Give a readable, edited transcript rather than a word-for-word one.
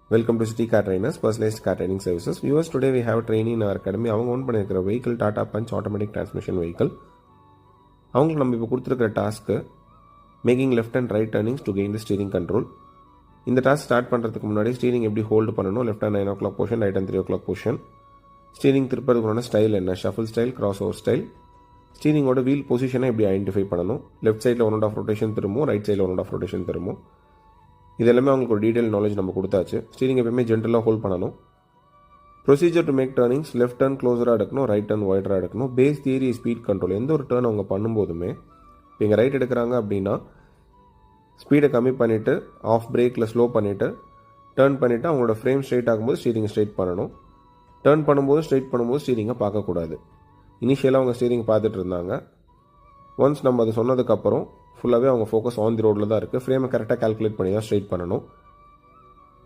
Welcome to City Car Trainers, Personalized Car Training Services. Viewers, today we have a trainee in our academy. அவங்க own பண்ணியிருக்கிற vehicle Tata Punch automatic transmission vehicle. அவங்களுக்கு நம்ம இப்போ கொடுத்துருக்கிற task making left and right turnings to gain the steering control. இந்த task start பண்ணுறதுக்கு முன்னாடி steering எப்படி ஹோல்டு பண்ணணும், left and 9 o'clock portion, right and 3 o'clock portion, steering திருப்பதுக்கான ஸ்டைல் என்ன, shuffle style, cross over style, ஸ்டீரிங்கோட வீல் பொசிஷனை எப்படி ஐடென்டிஃபை பண்ணணும், லெஃப்ட் சைடில் 1.5 ரொட்டேஷன் திரும்பும், ரைட் சைடில் 1.5 ரொட்டேஷன் திரும்பும். இது எல்லாமே அவங்களுக்கு ஒரு டீட்டெயில் நாலேஜ் நம்ம கொடுத்தாச்சு. ஸ்டீரிங் எப்பவுமே ஜென்ரலாக ஹோல்ட் பண்ணணும். Procedure to make turnings, left turn க்ளோஸராக எடுக்கணும், ரைட் டர்ன் ஒய்டராக எடுக்கணும். Base theory speed control. எந்த ஒரு டர்ன் அவங்க பண்ணும்போதுமே இப்போ இங்கே ரைட் எடுக்கிறாங்க அப்படின்னா ஸ்பீடை கம்மி பண்ணிவிட்டு ஆஃப் பிரேக்கில் ஸ்லோ பண்ணிவிட்டு டர்ன் பண்ணிவிட்டு அவங்களோட ஃப்ரேம் ஸ்ட்ரைட் ஆகும்போது ஸ்டீரிங் ஸ்ட்ரைட் பண்ணணும். டர்ன் பண்ணும்போது ஸ்ட்ரைட் பண்ணும்போது ஸ்டீரிங்கை பார்க்கக்கூடாது. இனிஷியலாக அவங்க ஸ்டீரிங் பார்த்துட்டு இருந்தாங்க. ஒன்ஸ் நம்ம அது சொன்னதுக்கப்புறம் ஃபுல்லாகவே அவங்க ஃபோக்கஸ் ஆன் தி ரோடில் தான் இருக்குது. ஃப்ரேமை கரெக்டாக கால்குலேட் பண்ணி தான் ஸ்ட்ரைட் பண்ணணும்.